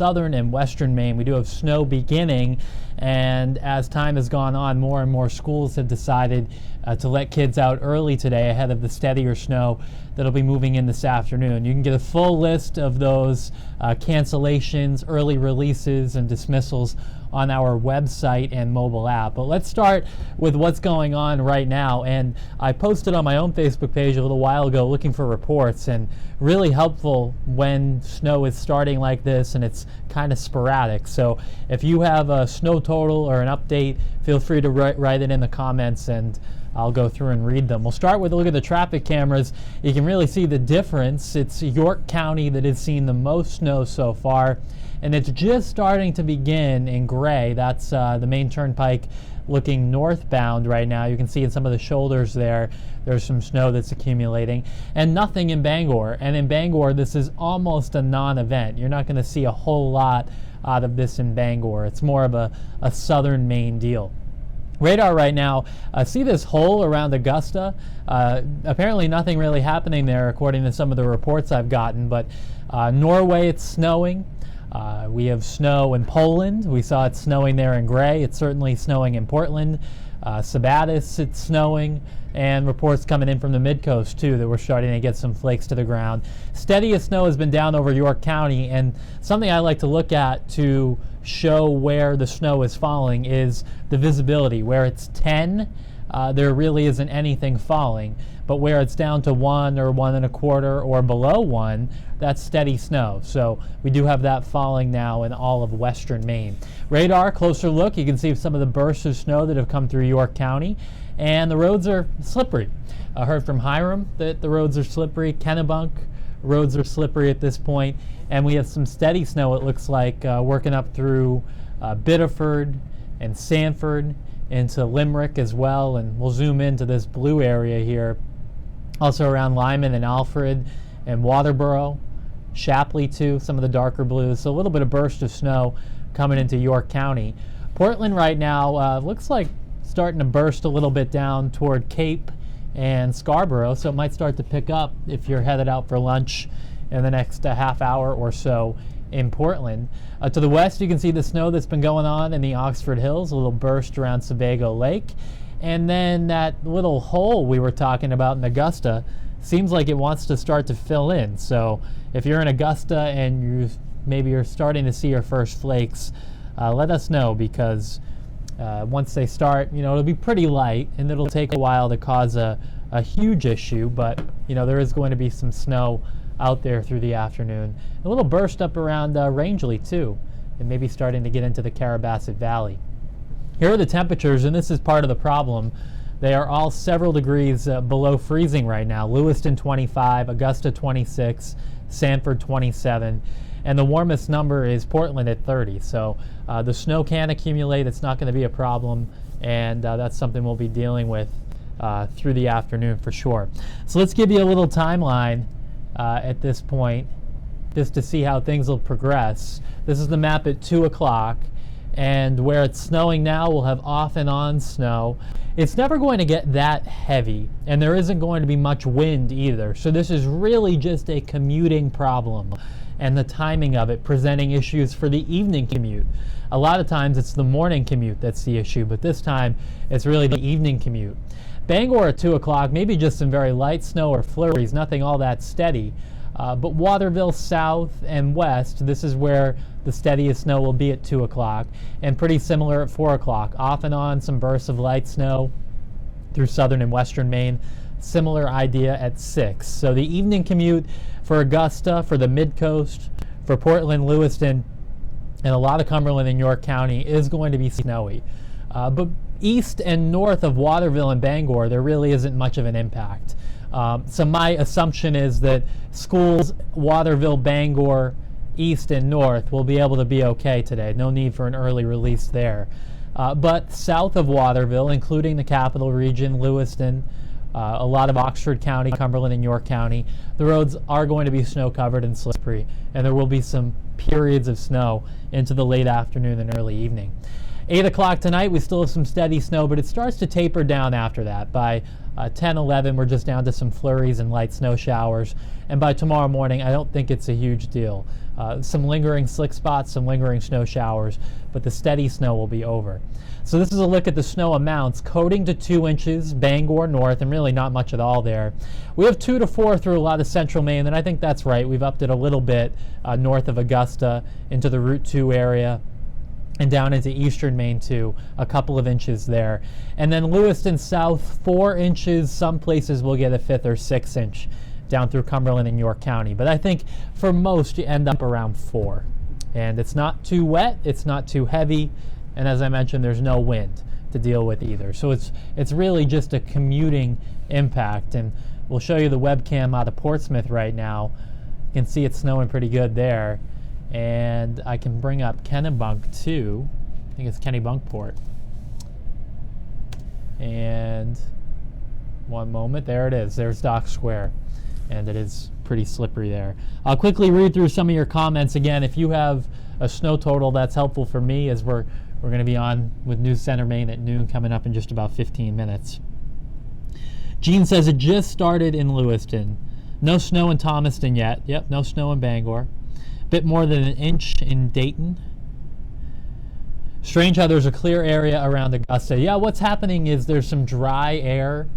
southern and western Maine. We do have snow beginning, and as time has gone on, more and more schools have decided to let kids out early today ahead of the steadier snow that'll be moving in this afternoon. You can get a full list of those cancellations, early releases, and dismissals on our website and mobile app. But let's start with what's going on right now. And I posted on my own Facebook page a little while ago looking for reports, and really helpful when snow is starting like this and it's kind of sporadic. So if you have a snow total or an update, feel free to write it in the comments and I'll go through and read them. We'll start with a look at the traffic cameras. You can really see the difference. It's York County that has seen the most snow so far, and it's just starting to begin in gray. That's the Maine Turnpike looking northbound right now. You can see in some of the shoulders there's some snow that's accumulating, and nothing in Bangor. And in Bangor, this is almost a non-event. You're not going to see a whole lot out of this in Bangor. It's more of a southern Maine deal. Radar right now, see this hole around Augusta? Apparently nothing really happening there according to some of the reports I've gotten, but Norway, it's snowing. We have snow in Poland. We saw it snowing there in gray. It's certainly snowing in Portland. Sabatis, it's snowing, and reports coming in from the mid-coast too that we're starting to get some flakes to the ground. Steadiest snow has been down over York County, and something I like to look at to show where the snow is falling is the visibility. Where it's 10, there really isn't anything falling, but where it's down to 1 or 1 1/4 or below 1, that's steady snow. So we do have that falling now in all of western Maine. Radar, closer look, you can see some of the bursts of snow that have come through York County, and the roads are slippery. I heard from Hiram that the roads are slippery. Kennebunk, roads are slippery at this point, and we have some steady snow, it looks like, working up through Biddeford and Sanford into Limerick as well, and we'll zoom into this blue area here. Also around Lyman and Alfred and Waterboro, Shapley too, some of the darker blues. So a little bit of burst of snow coming into York County. Portland right now looks like starting to burst a little bit down toward Cape and Scarborough, so it might start to pick up if you're headed out for lunch in the next half hour or so in Portland. To the west, you can see the snow that's been going on in the Oxford Hills, a little burst around Sebago Lake. And then that little hole we were talking about in Augusta seems like it wants to start to fill in. So if you're in Augusta and maybe you're starting to see your first flakes, let us know, because once they start, it'll be pretty light and it'll take a while to cause a huge issue, but there is going to be some snow out there through the afternoon. A little burst up around Rangeley too, and maybe starting to get into the Carabasset Valley. Here are the temperatures, and this is part of the problem. They are all several degrees below freezing right now. Lewiston 25, Augusta 26, Sanford 27, and the warmest number is Portland at 30. So the snow can accumulate. It's not going to be a problem, and that's something we'll be dealing with through the afternoon for sure. So let's give you a little timeline at this point, just to see how things will progress. This is the map at 2 o'clock. And where it's snowing now, we'll have off and on snow. It's never going to get that heavy, and there isn't going to be much wind either. So this is really just a commuting problem, and the timing of it presenting issues for the evening commute. A lot of times it's the morning commute that's the issue, but this time it's really the evening commute. Bangor at 2 o'clock, maybe just some very light snow or flurries, nothing all that steady. But Waterville south and west, this is where the steadiest snow will be at 2 o'clock, and pretty similar at 4 o'clock. Off and on some bursts of light snow through southern and western Maine. Similar idea at 6. So the evening commute for Augusta, for the mid-coast, for Portland, Lewiston, and a lot of Cumberland and York County is going to be snowy. But east and north of Waterville and Bangor, there really isn't much of an impact. So my assumption is that schools, Waterville, Bangor, east and north will be able to be okay today. No need for an early release there. But south of Waterville, including the capital region, Lewiston, a lot of Oxford County, Cumberland and York County, the roads are going to be snow covered and slippery, and there will be some periods of snow into the late afternoon and early evening. 8 o'clock tonight, we still have some steady snow, but it starts to taper down after that. By 10, 11, we're just down to some flurries and light snow showers. And by tomorrow morning, I don't think it's a huge deal. some lingering slick spots, some lingering snow showers, but the steady snow will be over. So this is a look at the snow amounts. Coating to 2 inches, Bangor north, and really not much at all there. We have 2 to 4 through a lot of central Maine, and I think that's right. We've upped it a little bit north of Augusta into the Route 2 area, and down into eastern Maine too, a couple of inches there. And then Lewiston south, 4 inches. Some places will get a 5th or 6th inch down through Cumberland and York County. But I think for most you end up around 4. And it's not too wet, it's not too heavy, and as I mentioned, there's no wind to deal with either. So it's really just a commuting impact. And we'll show you the webcam out of Portsmouth right now. You can see it's snowing pretty good there. And I can bring up Kennebunk too. I think it's Kennebunkport. And one moment, there it is. There's Dock Square. And it is pretty slippery there. I'll quickly read through some of your comments. Again, if you have a snow total, that's helpful for me, as we're going to be on with News Center Maine at noon, coming up in just about 15 minutes. Gene says it just started in Lewiston. No snow in Thomaston yet. Yep, no snow in Bangor. Bit more than an inch in Dayton. Strange how there's a clear area around Augusta. Yeah, what's happening is there's some dry air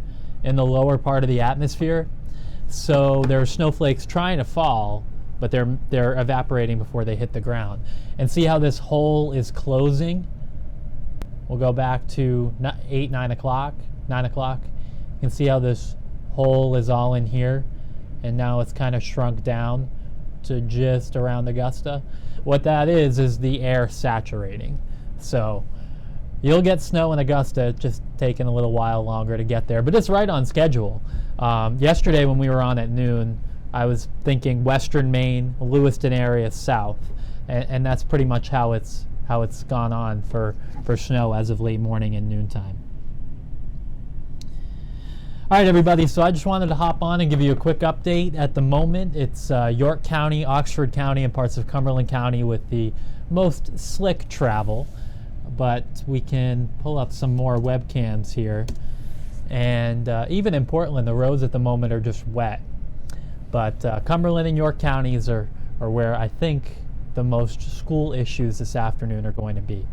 in the lower part of the atmosphere. So there are snowflakes trying to fall, but they're evaporating before they hit the ground. And see how this hole is closing? We'll go back to 9 o'clock. You can see how this hole is all in here, and now it's kind of shrunk down to just around Augusta. What that is the air saturating. So you'll get snow in Augusta, it's just taking a little while longer to get there, but it's right on schedule. Yesterday when we were on at noon, I was thinking western Maine, Lewiston area south, and that's pretty much how it's gone on for snow as of late morning and noontime. All right, everybody, so I just wanted to hop on and give you a quick update. At the moment, it's York County, Oxford County, and parts of Cumberland County with the most slick travel, but we can pull up some more webcams here. And even in Portland, the roads at the moment are just wet. But Cumberland and York counties are where I think the most school issues this afternoon are going to be.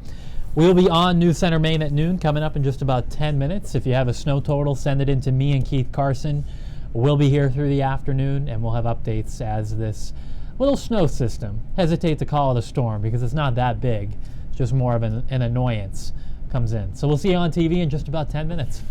We'll be on News Center Maine at noon, coming up in just about 10 minutes. If you have a snow total, send it in to me and Keith Carson. We'll be here through the afternoon, and we'll have updates as this little snow system, hesitate to call it a storm because it's not that big, it's just more of an annoyance, comes in. So we'll see you on TV in just about 10 minutes.